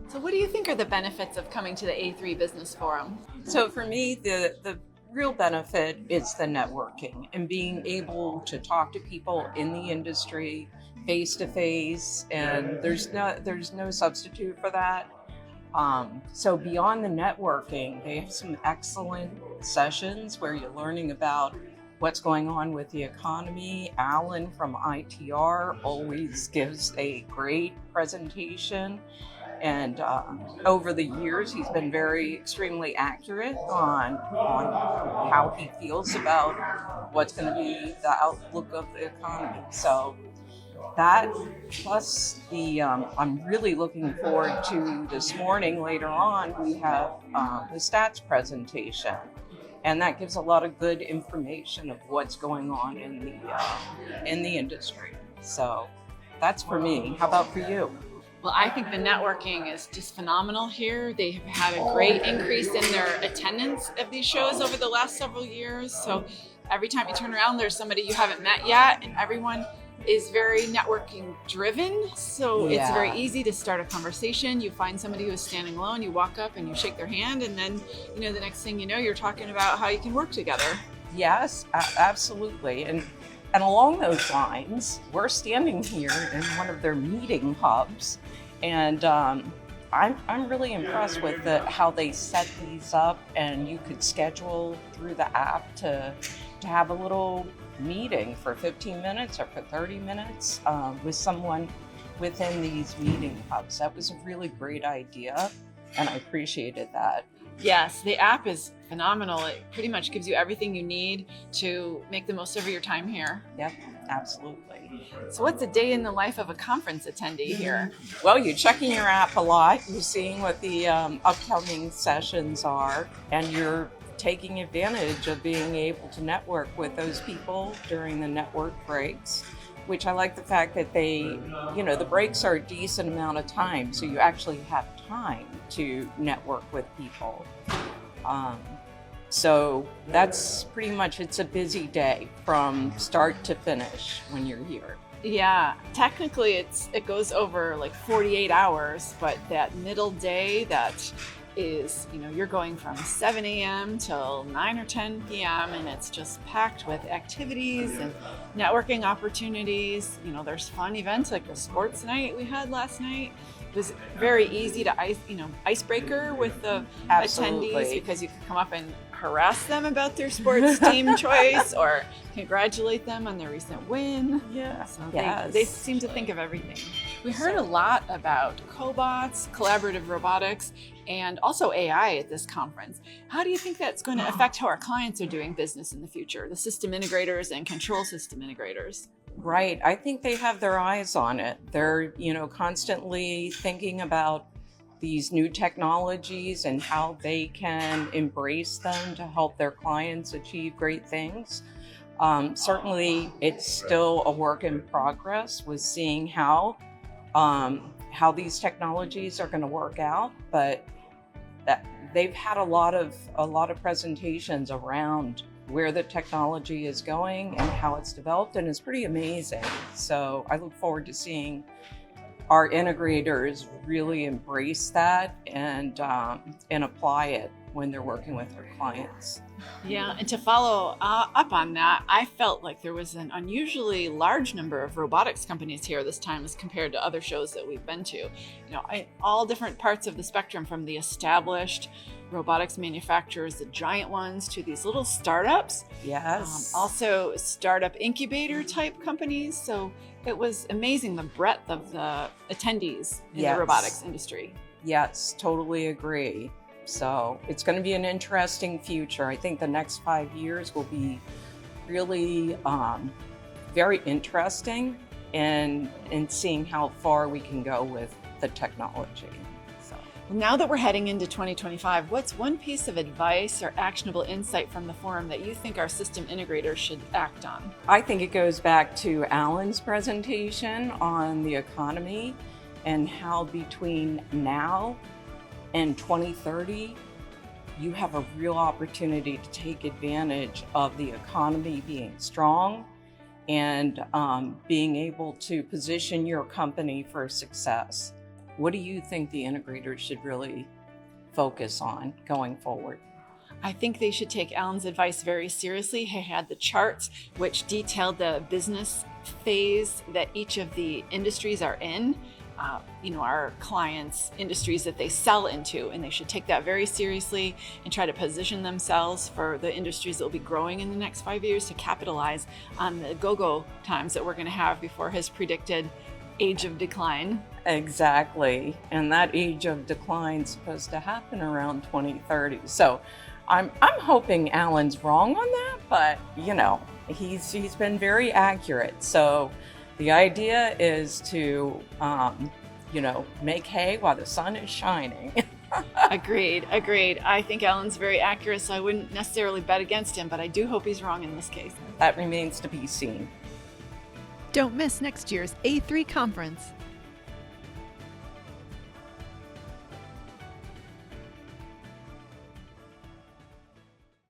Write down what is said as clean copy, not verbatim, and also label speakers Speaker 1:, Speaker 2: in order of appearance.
Speaker 1: So what do you think are the benefits of coming to the A3 Business Forum?
Speaker 2: So for me, the real benefit is the networking and being able to talk to people in the industry face to face, and there's no substitute for that. So beyond the networking, they have some excellent sessions where you're learning about what's going on with the economy. Alan from ITR always gives a great presentation. And over the years, he's been extremely accurate on how he feels about what's going to be the outlook of the economy. So that plus I'm really looking forward to this morning. Later on, we have the stats presentation, and that gives a lot of good information of what's going on in the industry. So that's for me. How about for you?
Speaker 1: Well, I think the networking is just phenomenal here. They have had a great increase in their attendance of these shows over the last several years. So every time you turn around, there's somebody you haven't met yet, and everyone is very networking driven. So It's very easy to start a conversation. You find somebody who is standing alone, you walk up and you shake their hand, and then the next thing you know, you're talking about how you can work together.
Speaker 2: Yes, absolutely. And along those lines, we're standing here in one of their meeting hubs, and I'm really impressed with how they set these up, and you could schedule through the app to have a little meeting for 15 minutes or for 30 minutes with someone within these meeting hubs. That was a really great idea, and I appreciated that.
Speaker 1: Yes, the app is phenomenal. It pretty much gives you everything you need to make the most of your time here.
Speaker 2: Yep, absolutely.
Speaker 1: So what's a day in the life of a conference attendee here?
Speaker 2: Well, you're checking your app a lot. You're seeing what the upcoming sessions are, and you're taking advantage of being able to network with those people during the network breaks, which I like the fact that the breaks are a decent amount of time, so you actually have time to network with people. So that's pretty much, it's a busy day from start to finish when you're here.
Speaker 1: Yeah, technically it goes over like 48 hours, but that middle day that is, you're going from 7 a.m. till 9 or 10 p.m. and it's just packed with activities and networking opportunities. There's fun events like the sports night we had last night. It was very easy to icebreaker with the attendees, because you could come up and harass them about their sports team choice or congratulate them on their recent win.
Speaker 2: Yeah.
Speaker 1: So they seem to think of everything. We heard a lot about cobots, collaborative robotics, and also AI at this conference. How do you think that's going to affect how our clients are doing business in the future, the system integrators and control system integrators?
Speaker 2: Right. I think they have their eyes on it. They're, constantly thinking about these new technologies and how they can embrace them to help their clients achieve great things. Certainly, it's still a work in progress with seeing how these technologies are going to work out, but they've had a lot of presentations around where the technology is going and how it's developed, and it's pretty amazing. So I look forward to seeing our integrators really embrace that and apply it when they're working with their clients.
Speaker 1: Yeah, and to follow up on that, I felt like there was an unusually large number of robotics companies here this time as compared to other shows that we've been to. All different parts of the spectrum, from the established robotics manufacturers, the giant ones, to these little startups.
Speaker 2: Yes.
Speaker 1: Also startup incubator type companies. So it was amazing the breadth of the attendees in the robotics industry.
Speaker 2: Yes, totally agree. So it's going to be an interesting future. I think the next 5 years will be really very interesting in seeing how far we can go with the technology.
Speaker 1: Now that we're heading into 2025, what's one piece of advice or actionable insight from the forum that you think our system integrators should act on?
Speaker 2: I think it goes back to Alan's presentation on the economy and how between now and 2030, you have a real opportunity to take advantage of the economy being strong and being able to position your company for success. What do you think the integrators should really focus on going forward?
Speaker 1: I think they should take Alan's advice very seriously. He had the charts which detailed the business phase that each of the industries are in. Our clients' industries that they sell into, and they should take that very seriously and try to position themselves for the industries that will be growing in the next 5 years to capitalize on the go-go times that we're going to have before his predicted age of decline. Exactly.
Speaker 2: And that age of decline is supposed to happen around 2030. So I'm hoping Alan's wrong on that, but he's been very accurate. So the idea is to make hay while the sun is shining.
Speaker 1: Agreed. I think Alan's very accurate, so I wouldn't necessarily bet against him, but I do hope he's wrong in this case.
Speaker 2: That remains to be seen.
Speaker 3: Don't miss next year's A3 conference.